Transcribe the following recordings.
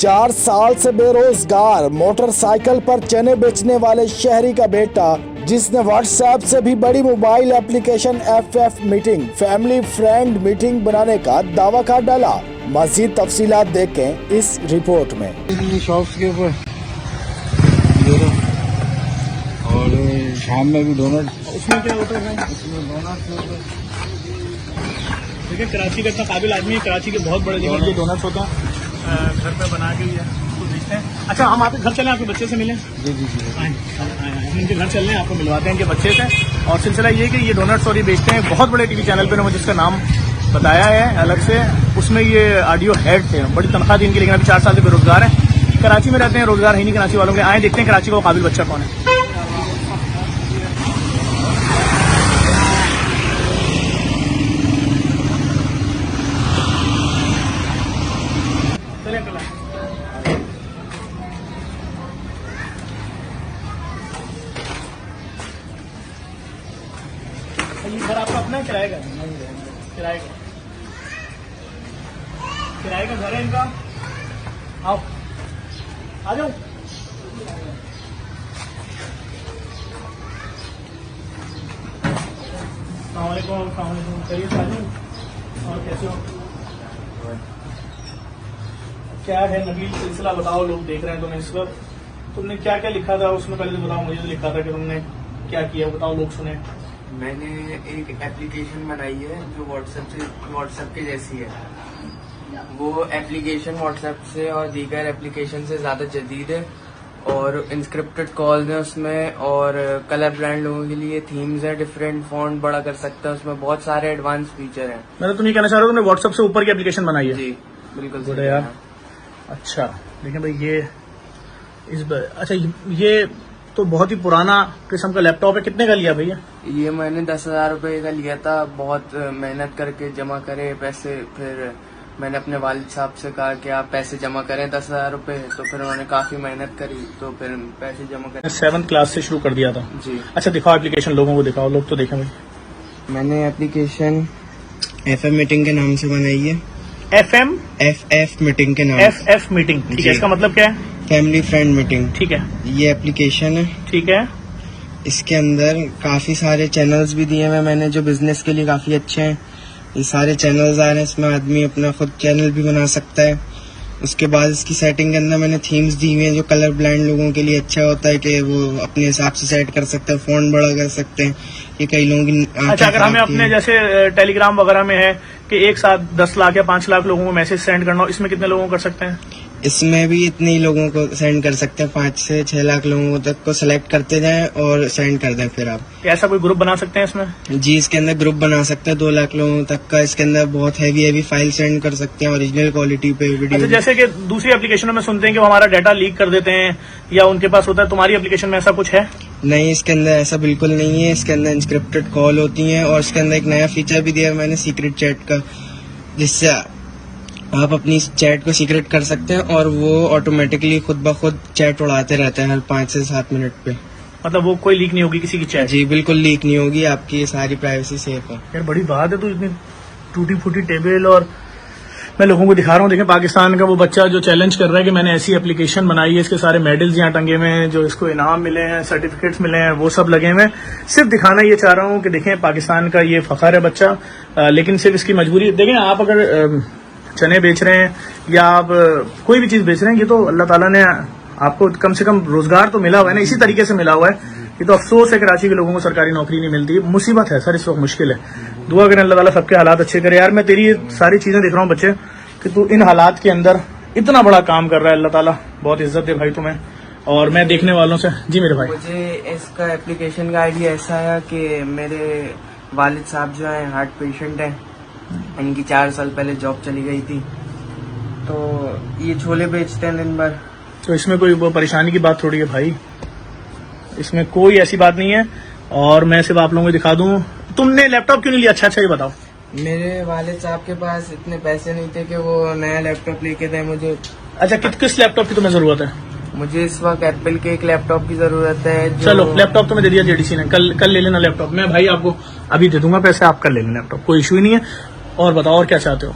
4 साल से बेरोजगार मोटरसाइकिल पर चने बेचने वाले शहरी का बेटा, जिसने व्हाट्सएप से भी बड़ी mobile application FF meeting family friend meeting बनाने का दावा कर डाला। मजीद तफसीलात देखें इस रिपोर्ट में। शॉप्स के ऊपर और शाम में भी डोनट, उसमें क्या होता है? उसमें डोनट देखिए, कराची का इतना काबिल आदमी है, कराची के बहुत बड़े जगह ये डोनट्स होता है, घर पे बना के उसको बेचते हैं। अच्छा, हम आपके घर चलें, आपके बच्चे से मिलें? जी जी जी, हम इनके घर चल रहे हैं, आपको मिलवाते हैं इनके बच्चे से। और सिलसिला ये कि ये डोनट्स और ये बेचते हैं बहुत बड़े टीवी चैनल पे, मुझे इसका नाम बताया है अलग से। उसमें ये ऑडियो हेड थे, बड़ी तनख्वाह थी इनकी, लेकिन अभी 4 साल से बेरोजगार हैं। कराची में रहते हैं, रोजगार है नहीं कराची वालों के। आए देखते हैं कराची का वो काबिल बच्चा कौन है। ये घर आपका अपना है किराए का? किराए का, किराए का घर है इनका। आओ, आ जाओ। अस्सलामुअलैकुम, करिए साजू, और कैसे हो? क्या है नबील सिलसिला, बताओ, लोग देख रहे हैं तुम्हें इस वक्त। तुमने क्या क्या लिखा था उसमें, पहले तो बताओ। मुझे तो लिखा था कि तुमने क्या किया, बताओ, लोग सुने। मैंने एक एप्लीकेशन बनाई है जो व्हाट्सएप के जैसी है। वो एप्लीकेशन व्हाट्सएप से और दीगर एप्लीकेशन से ज्यादा जदीद है, और इंस्क्रिप्टेड कॉल्स हैं उसमें, और कलर ब्रांड लोगों के लिए थीम्स है, डिफरेंट फॉन्ट बड़ा कर सकता है उसमें, बहुत सारे एडवांस फीचर हैं। मतलब तुम ये कहना चाह रहे हो तुमने व्हाट्सएप से ऊपर की एप्लीकेशन बनाई है? जी बिल्कुल गुड है यार। अच्छा, देखिए भाई, ये अच्छा, ये तो बहुत ही पुराना किस्म का लैपटॉप है। कितने का लिया भैया? ये मैंने 10,000 रुपए का लिया था, बहुत मेहनत करके जमा करे पैसे। फिर मैंने अपने वालिद साहब से कहा कि आप पैसे जमा करें 10,000 रुपए, तो फिर उन्होंने काफी मेहनत करी, तो फिर पैसे जमा करे। 7th क्लास से शुरू कर दिया था जी। अच्छा, दिखाओ एप्लीकेशन, लोगों को दिखाओ, लोग तो देखें भाई। मैंने एप्लीकेशन FF मीटिंग के नाम से बनाई है। FF मीटिंग के नाम। FF मीटिंग, ठीक है। इसका मतलब क्या है? फैमिली फ्रेंड मीटिंग, ठीक है। ये एप्लीकेशन है, ठीक है। इसके अंदर काफी सारे चैनल्स भी दिए हुए मैंने, जो बिजनेस के लिए काफी अच्छे हैं। ये सारे चैनल्स आ रहे हैं, इसमें आदमी अपना खुद चैनल भी बना सकता है। उसके बाद इसकी सेटिंग के अंदर मैंने थीम्स दी हुई हैं, जो कलर ब्लाइंड लोगों के लिए अच्छा होता है कि वो अपने हिसाब से सेट कर सकते हैं, फॉन्ट बड़ा कर सकते हैं। ये कई लोगों की अच्छा, अगर हमें अपने जैसे टेलीग्राम वगैरह में है कि एक साथ 10 लाख या 5 लाख लोगों को मैसेज सेंड करना हो, इसमें कितने लोगों को कर सकते हैं? इसमें भी इतने ही लोगों को सेंड कर सकते हैं, 5 से 6 लाख लोगों तक को सिलेक्ट करते जाएं और सेंड कर दें। फिर आप ऐसा कोई ग्रुप बना सकते हैं इसमें? जी, इसके अंदर ग्रुप बना सकते हैं 2 लाख लोगों तक का। इसके अंदर बहुत हैवी फाइल सेंड कर सकते हैं, ओरिजिनल क्वालिटी पे वीडियो। अच्छा, जैसे कि दूसरी एप्लीकेशनों में सुनते हैं कि वो हमारा डाटा लीक कर देते हैं या उनके पास होता है, तुम्हारी एप्लीकेशन में ऐसा कुछ है? नहीं, इसके अंदर ऐसा बिल्कुल नहीं है। इसके अंदर इंस्क्रिप्टेड कॉल होती है, और इसके अंदर एक नया फीचर भी दिया है मैंने, सीक्रेट चैट का, जिससे आप अपनी चैट को सीक्रेट कर सकते हैं और वो ऑटोमेटिकली खुद ब खुद चैट उड़ाते रहते हैं हर 5 से 7 मिनट पे। मतलब वो कोई लीक नहीं होगी किसी की चैट? जी बिल्कुल लीक नहीं होगी, आपकी सारी प्राइवेसी सेफ है। यार बड़ी बात है, तो इतनी टूटी फूटी टेबल, और मैं लोगों को दिखा रहा हूँ। देखें, पाकिस्तान का वो बच्चा जो चैलेंज कर रहा है कि मैंने ऐसी एप्लीकेशन बनाई है, इसके सारे मेडल्स यहाँ टंगे हुए हैं, जो इसको इनाम मिले हैं, सर्टिफिकेट्स मिले हैं, वो सब लगे हुए हैं। सिर्फ दिखाना ये चाह रहा हूँ कि देखें, पाकिस्तान का ये फखर है बच्चा, लेकिन सिर्फ इसकी मजबूरी। देखें, आप अगर चने बेच रहे हैं या आप कोई भी चीज बेच रहे हैं, ये तो अल्लाह ताला ने आपको कम से कम रोजगार तो मिला हुआ है ना, इसी तरीके से मिला हुआ है। ये तो अफसोस है कराची के लोगों को सरकारी नौकरी नहीं मिलती, मुसीबत है सर, इस वक्त मुश्किल है। दुआ करें अल्लाह ताला सबके हालात अच्छे करे। यार मैं तेरी सारी चीजें देख रहा हूँ बच्चे, कि तू इन हालात के अंदर इतना बड़ा काम कर रहा है, अल्लाह ताला बहुत इज्जत दे भाई तुम्हें। और मैं देखने वालों से, जी मेरे भाई। मुझे इसका एप्लीकेशन का आइडिया ऐसा है कि मेरे वालिद साहब जो है हार्ट पेशेंट है, इनकी 4 साल पहले जॉब चली गई थी, तो ये छोले बेचते हैं दिन भर। तो इसमें कोई वो परेशानी की बात थोड़ी है भाई, इसमें कोई ऐसी बात नहीं है। और मैं सिर्फ आप लोगों को दिखा दूं, तुमने लैपटॉप क्यों नहीं लिया? अच्छा ये बताओ। मेरे वालिद साहब के पास इतने पैसे नहीं थे कि वो नया लैपटॉप लेके दें मुझे। अच्छा, किस लैपटॉप की तुम्हें जरूरत है? मुझे इस वक्त एप्पल के एक लैपटॉप की जरूरत है। चलो, लैपटॉप तो मैं दे दिया JDC ने, कल ले लेना लैपटॉप। मैं भाई आपको अभी दे दूंगा पैसे, आप कल ले लेना लैपटॉप, कोई इशू ही नहीं है। और बताओ, और क्या चाहते हो?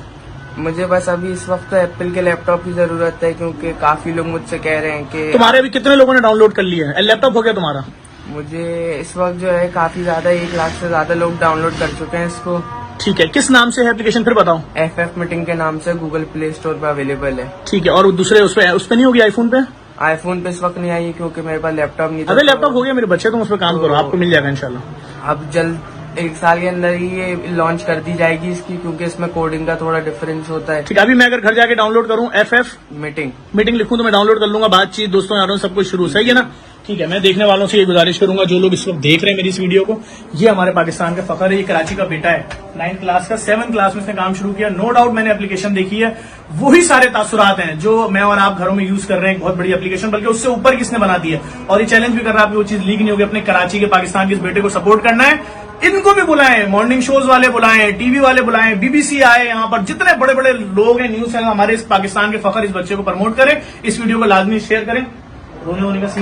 मुझे बस अभी इस वक्त तो एप्पल के लैपटॉप की जरूरत है, क्योंकि काफी लोग मुझसे कह रहे हैं कि तुम्हारे अभी कितने लोगों ने डाउनलोड कर लिया है? लैपटॉप हो गया तुम्हारा? मुझे इस वक्त जो है काफी ज्यादा 1 लाख से ज्यादा लोग डाउनलोड कर चुके हैं इसको। ठीक है, किस नाम से है एप्लीकेशन फिर बताओ? FF मीटिंग के नाम से गूगल प्ले स्टोर पर अवेलेबल है। ठीक है, और दूसरे उस पे नहीं होगी आईफोन पे? आईफोन पे इस वक्त नहीं आई है क्योंकि मेरे पास लैपटॉप नहीं था। अबे लैपटॉप हो गया मेरे बच्चे, तुम उस पर काम करो, आपको मिल जाएगा इंशाल्लाह। अब जल्द 1 साल के अंदर ही ये लॉन्च कर दी जाएगी इसकी, क्योंकि इसमें कोडिंग का थोड़ा डिफरेंस होता है। ठीक है, अभी मैं अगर घर जाके डाउनलोड करूं FF मीटिंग लिखूं तो मैं डाउनलोड कर लूंगा, बातचीत दोस्तों यारों सब कुछ शुरू, सही है ना? ठीक है, मैं देखने वालों से ये गुजारिश करूंगा, जो लोग इस वक्त देख रहे हैं मेरी इस वीडियो को, ये हमारे पाकिस्तान का फखर है, ये कराची का बेटा है, 9th क्लास का, 7th क्लास में इसने काम शुरू किया। नो डाउट मैंने एप्लीकेशन देखी है, वही सारे तासुरात हैं जो मैं और आप घरों में यूज कर रहे हैं, बहुत बड़ी एप्लीकेशन, बल्कि उससे ऊपर किसने बना दी है, और ये चैलेंज भी कर रहा है, वो चीज लीक नहीं होगी। अपने कराची के पाकिस्तान के इस बेटे को सपोर्ट करना है, इनको भी बुलाएं, मॉर्निंग शोज वाले बुलाएं, टीवी वाले बुलाएं, BBC आए, यहाँ पर जितने बड़े बड़े लोग हैं, न्यूज चैनल, हमारे इस पाकिस्तान के फखर इस बच्चे को प्रमोट करें। इस वीडियो को लाजमी शेयर करें। रोने का